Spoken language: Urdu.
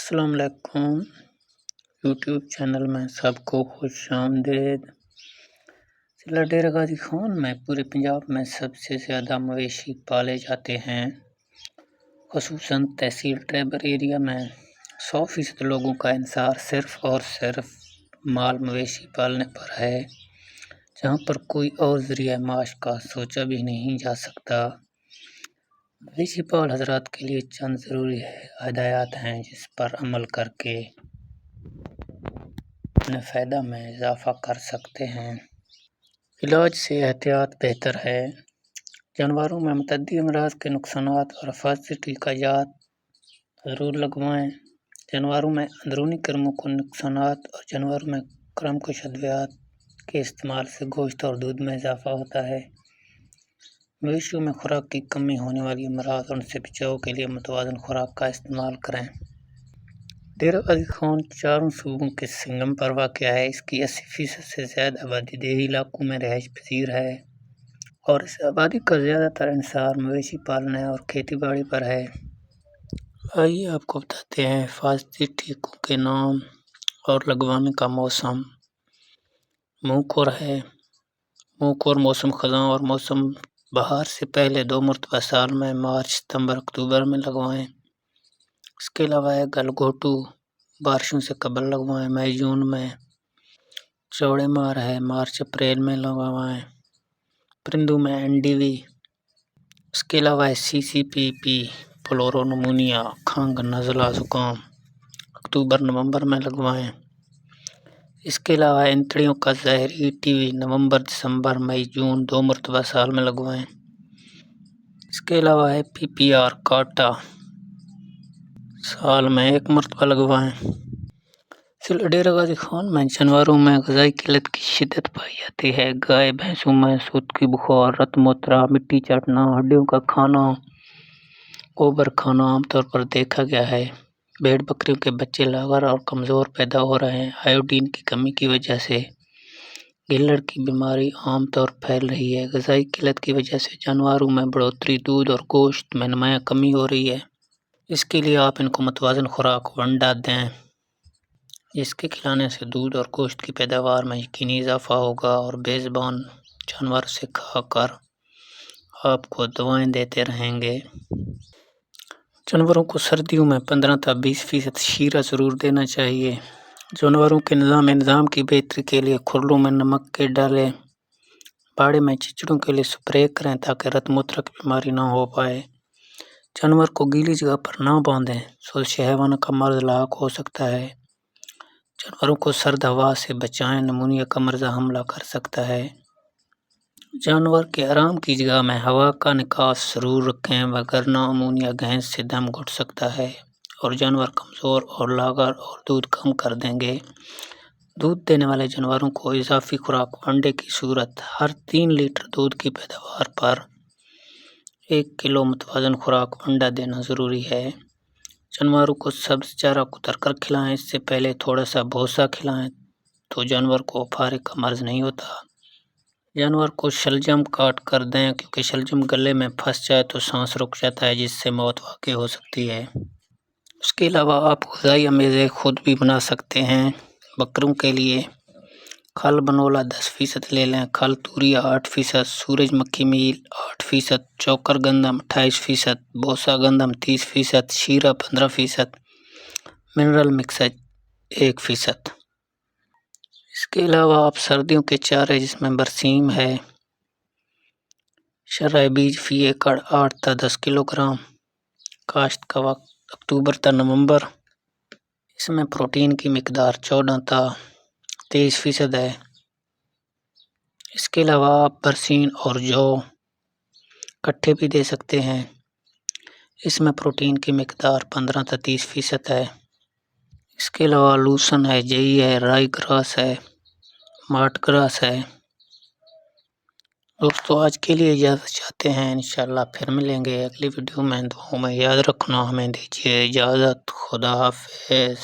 السلام علیکم یوٹیوب چینل میں سب کو خوش آمدید۔ ضلع ڈیرہ غازی خان میں پورے پنجاب میں سب سے زیادہ مویشی پالے جاتے ہیں، خصوصاً تحصیل ٹیبر ایریا میں 100% لوگوں کا انحصار صرف اور صرف مال مویشی پالنے پر ہے، جہاں پر کوئی اور ذریعہ معاش کا سوچا بھی نہیں جا سکتا۔ مویشی پال حضرات کے لیے چند ضروری ہدایات ہیں جس پر عمل کر کے اپنے فائدہ میں اضافہ کر سکتے ہیں۔ علاج سے احتیاط بہتر ہے۔ جانوروں میں متعدی امراض کے نقصانات اور حفاظتی ٹیکہ جات ضرور لگوائیں۔ جانوروں میں اندرونی کرموں کو نقصانات اور جانوروں میں کرم کش ادویات کے استعمال سے گوشت اور دودھ میں اضافہ ہوتا ہے۔ مویشیوں میں خوراک کی کمی ہونے والی امراض اور ان سے بچاؤ کے لیے متوازن خوراک کا استعمال کریں۔ ڈیرہ غازی خان چاروں صوبوں کے سنگم پر واقع ہے۔ اس کی 80% سے زیادہ آبادی دیہی علاقوں میں رہائش پذیر ہے اور اس آبادی کا زیادہ تر انحصار مویشی پالنے اور کھیتی باڑی پر ہے۔ آئیے آپ کو بتاتے ہیں حفاظتی ٹیکوں کے نام اور لگوانے کا موسم۔ منہ کور ہے۔ منہ کور موسم خزاں اور موسم بہار سے پہلے 2 مرتبہ سال میں مارچ، ستمبر، اکتوبر میں لگوائیں۔ اس کے علاوہ گل گھوٹو بارشوں سے قبل لگوائیں، مئی جون میں۔ چوڑے مار ہے، مارچ اپریل میں لگوائیں۔ پرندوں میں NDV۔ اس کے علاوہ CCPP، فلورو نمونیا، کھنگ، نزلہ، زکام، اکتوبر نومبر میں لگوائیں۔ اس کے علاوہ انتڑیوں کا زہر ETV، نومبر، دسمبر، مئی، جون 2 مرتبہ سال میں لگوائیں۔ اس کے علاوہ PPR کاٹا سال میں 1 مرتبہ لگوائیں۔ ضلع ڈیرہ غازی خان میں جانوروں میں غذائی قلت کی شدت پائی جاتی ہے۔ گائے بھینسوں میں سوتکی بخار، رت موترا، مٹی چاٹنا، ہڈیوں کا کھانا، گوبر کھانا عام طور پر دیکھا گیا ہے۔ بھیڑ بکریوں کے بچے لاغر اور کمزور پیدا ہو رہے ہیں۔ آیوڈین کی کمی کی وجہ سے گلڑ کی بیماری عام طور پھیل رہی ہے۔ غذائی قلت کی وجہ سے جانوروں میں بڑھوتری، دودھ اور گوشت میں نمایاں کمی ہو رہی ہے۔ اس کے لیے آپ ان کو متوازن خوراک ونڈا دیں، جس کے کھلانے سے دودھ اور گوشت کی پیداوار میں یقینی اضافہ ہوگا اور بے زبان جانور سے کھا کر آپ کو دوائیں دیتے رہیں گے۔ جانوروں کو سردیوں میں 15 تا 20% شیرہ ضرور دینا چاہیے۔ جانوروں کے نظام کی بہتری کے لیے کھرلوں میں نمک کے ڈالیں۔ باڑے میں چچڑوں کے لیے سپرے کریں تاکہ رت موترا کی بیماری نہ ہو پائے۔ جانور کو گیلی جگہ پر نہ باندھیں، سلش حیوانہ کا مرض لاحق ہو سکتا ہے۔ جانوروں کو سرد ہوا سے بچائیں، نمونیا کا مرض حملہ کر سکتا ہے۔ جانور کے آرام کی جگہ میں ہوا کا نکاس ضرور رکھیں وگرنہ امونیا گیس سے دم گھٹ سکتا ہے اور جانور کمزور اور لاغر اور دودھ کم کر دیں گے۔ دودھ دینے والے جانوروں کو اضافی خوراک ونڈے کی صورت ہر 3 لیٹر دودھ کی پیداوار پر 1 کلو متوازن خوراک ونڈا دینا ضروری ہے۔ جانوروں کو سبز چارہ کتر کر کھلائیں، اس سے پہلے تھوڑا سا بھوسا کھلائیں تو جانور کو پھارے کا مرض نہیں ہوتا۔ جانور کو شلجم کاٹ کر دیں کیونکہ شلجم گلے میں پھنس جائے تو سانس رک جاتا ہے جس سے موت واقع ہو سکتی ہے۔ اس کے علاوہ آپ غذائی امیزے خود بھی بنا سکتے ہیں۔ بکروں کے لیے کھل بنولا 10% لے لیں، کھل توریا 8%، سورج مکھی میل 8%، چوکر گندم 28%، بوسا گندم 30%، شیرہ 15%، منرل مکسر 1%۔ اس کے علاوہ آپ سردیوں کے چارے جس میں برسیم ہے، شرح بیج فی ایکڑ 8 تا 10 کلو گرام۔ کاشت کا وقت اکتوبر تا نومبر۔ اس میں پروٹین کی مقدار 14 تا 23% ہے۔ اس کے علاوہ آپ برسین اور جو کٹھے بھی دے سکتے ہیں۔ اس میں پروٹین کی مقدار 15 تا 30% ہے۔ اس کے علاوہ لوسن ہے، جئی ہے، رائی گراس ہے، مارٹ گراس ہے۔ دوستو آج کے لیے اجازت چاہتے ہیں، انشاءاللہ پھر ملیں گے اگلی ویڈیو میں۔ دعاؤں میں یاد رکھنا، ہمیں دیجیے اجازت۔ خدا حافظ۔